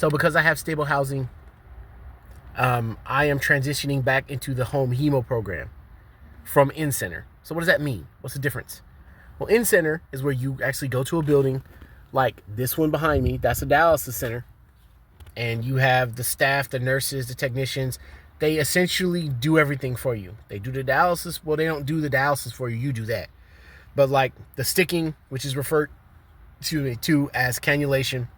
So because I have stable housing, I am transitioning back into the home hemo program from in-center. So what does that mean? What's the difference? Well, in-center is where you actually go to a building like this one behind me. That's a dialysis center. And you have the staff, the nurses, the technicians. They essentially do everything for you. They do the dialysis. Well, they don't do the dialysis for you. You do that. But like the sticking, which is referred to as cannulation,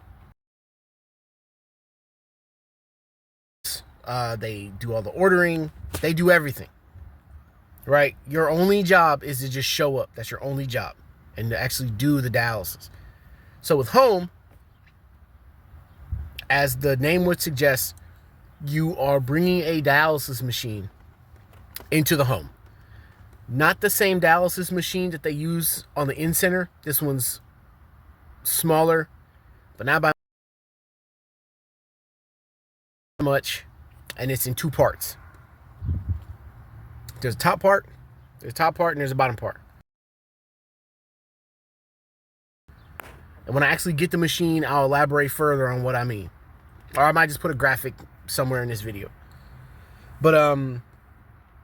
they do all the ordering. They do everything. Right? Your only job is to just show up. That's your only job. And to actually do the dialysis. So with home, as the name would suggest, you are bringing a dialysis machine into the home. Not the same dialysis machine that they use on the in-center. This one's smaller, but not by much, and it's in two parts. There's a top part, and there's a bottom part. And when I actually get the machine, I'll elaborate further on what I mean. Or I might just put a graphic somewhere in this video. But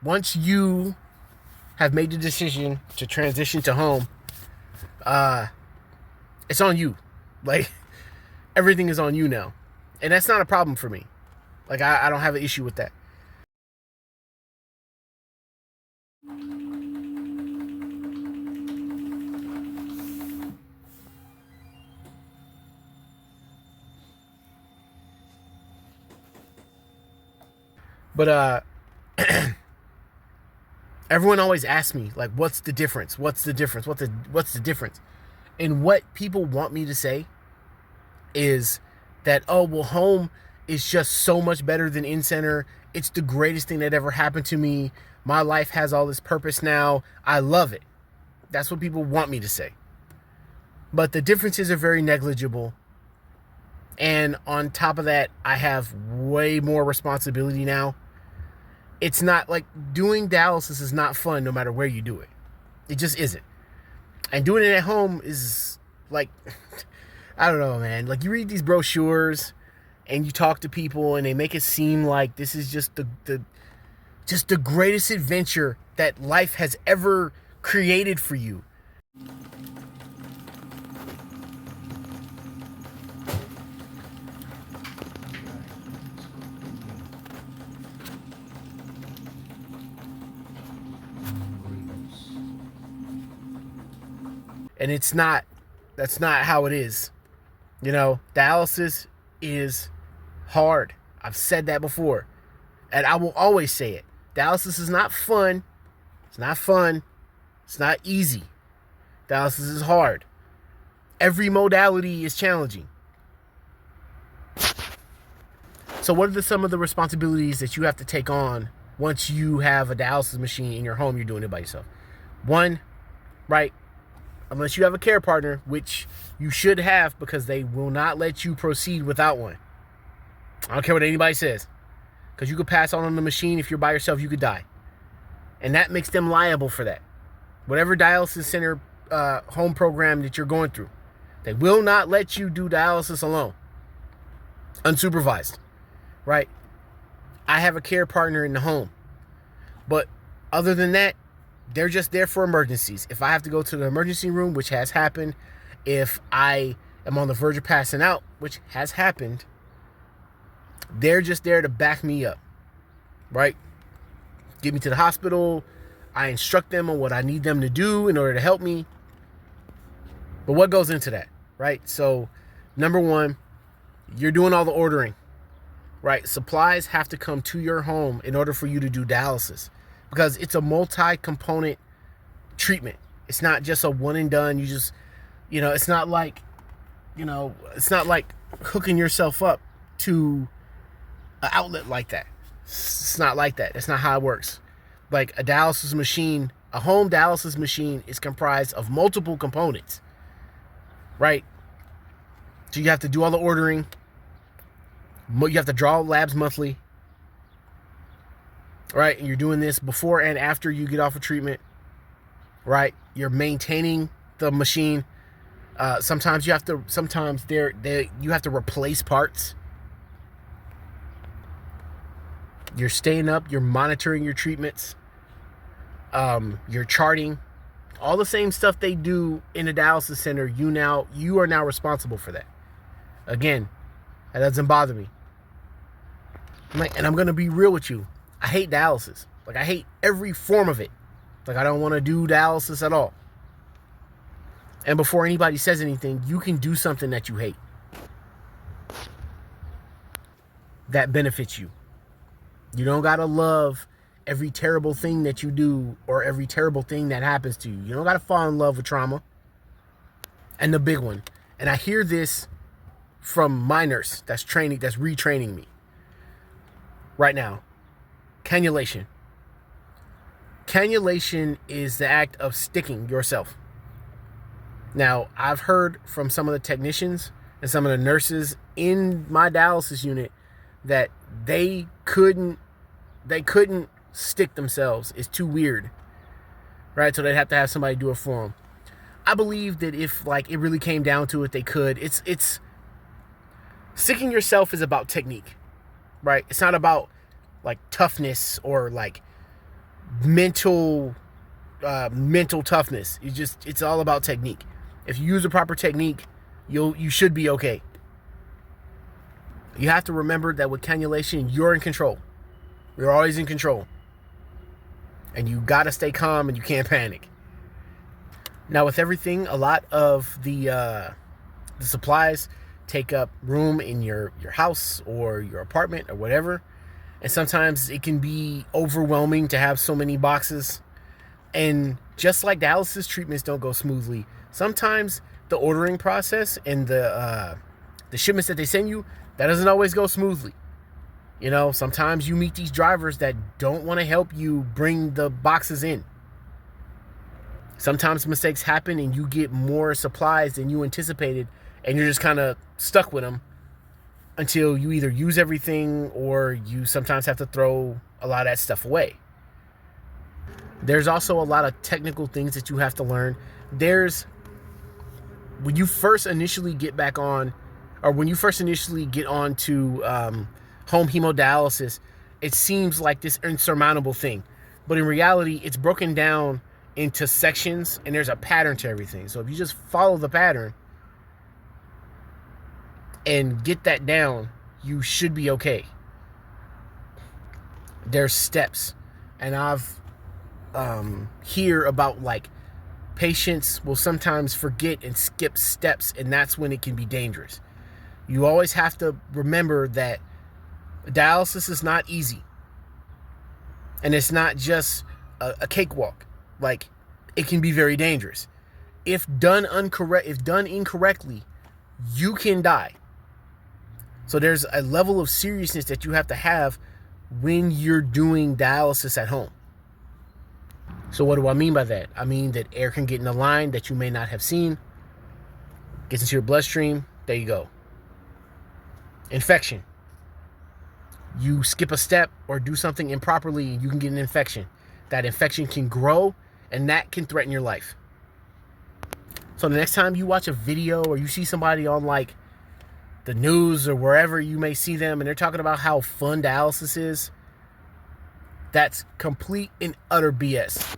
once you have made the decision to transition to home, it's on you. Like, everything is on you now. And that's not a problem for me. Like, I don't have an issue with that. But everyone always asks me, like, what's the difference? What's the difference? What's the difference? And what people want me to say is that, oh, well, home is just so much better than in-center. It's the greatest thing that ever happened to me. My life has all this purpose now. I love it. That's what people want me to say. But the differences are very negligible. And on top of that, I have way more responsibility now. It's not like doing dialysis is not fun no matter where you do it. It just isn't. And doing it at home is like, I don't know, man. Like, you read these brochures and you talk to people and they make it seem like this is just the greatest adventure that life has ever created for you. And it's not, that's not how it is. You know, dialysis is hard. I've said that before. And I will always say it. Dialysis is not fun. It's not fun. It's not easy. Dialysis is hard. Every modality is challenging. So what are some of the responsibilities that you have to take on once you have a dialysis machine in your home? You're doing it by yourself. One, right? Unless you have a care partner, which you should have, because they will not let you proceed without one. I don't care what anybody says. Because you could pass on the machine. If you're by yourself, you could die. And that makes them liable for that. Whatever dialysis center home program that you're going through, they will not let you do dialysis alone. Unsupervised. Right? I have a care partner in the home. But other than that, they're just there for emergencies. If I have to go to the emergency room, which has happened, if I am on the verge of passing out, which has happened, they're just there to back me up, right? Get me to the hospital. I instruct them on what I need them to do in order to help me. But what goes into that, right? So, number one, you're doing all the ordering, right? Supplies have to come to your home in order for you to do dialysis. Because it's a multi-component treatment. It's not just a one and done. You just, it's not like, it's not like hooking yourself up to an outlet like that. It's not like that. That's not how it works. Like a dialysis machine, a home dialysis machine is comprised of multiple components, right? So you have to do all the ordering. You have to draw labs monthly. Right, and you're doing this before and after you get off of treatment. Right, you're maintaining the machine. Sometimes you have to. Sometimes you have to replace parts. You're staying up, you're monitoring your treatments, you're charting, all the same stuff they do in a dialysis center. You are now responsible for that. Again, that doesn't bother me. And I'm gonna be real with you. I hate dialysis. Like, I hate every form of it. Like, I don't want to do dialysis at all. And before anybody says anything, you can do something that you hate that benefits you. You don't gotta love every terrible thing that you do or every terrible thing that happens to you. You don't gotta fall in love with trauma. And the big one, and I hear this from my nurse that's retraining me right now. Cannulation. Cannulation is the act of sticking yourself. Now, I've heard from some of the technicians and some of the nurses in my dialysis unit that they couldn't stick themselves. It's too weird, right? So they'd have to have somebody do it for them. I believe that if like it really came down to it, they could. It's sticking yourself is about technique, right? It's not about like toughness or like mental toughness. It's all about technique. If you use the proper technique, you should be okay. You have to remember that with cannulation, you're in control. You're always in control. And you gotta stay calm and you can't panic. Now with everything, a lot of the supplies take up room in your house or your apartment or whatever. And sometimes it can be overwhelming to have so many boxes. And just like dialysis treatments don't go smoothly, sometimes the ordering process and the shipments that they send you, that doesn't always go smoothly. You know, sometimes you meet these drivers that don't want to help you bring the boxes in. Sometimes mistakes happen and you get more supplies than you anticipated, and you're just kind of stuck with them until you either use everything or you sometimes have to throw a lot of that stuff away. There's also a lot of technical things that you have to learn. When you first initially get on to home hemodialysis, it seems like this insurmountable thing. But in reality, it's broken down into sections and there's a pattern to everything. So if you just follow the pattern and get that down, you should be okay. There's steps. And I've hear about like patients will sometimes forget and skip steps, and that's when it can be dangerous. You always have to remember that dialysis is not easy. And it's not just a cakewalk. Like, it can be very dangerous. If done incorrectly, you can die. So there's a level of seriousness that you have to have when you're doing dialysis at home. So what do I mean by that? I mean that air can get in the line that you may not have seen, gets into your bloodstream, there you go. Infection. You skip a step or do something improperly and you can get an infection. That infection can grow and that can threaten your life. So the next time you watch a video or you see somebody on like the news or wherever you may see them and they're talking about how fun dialysis is, that's complete and utter BS.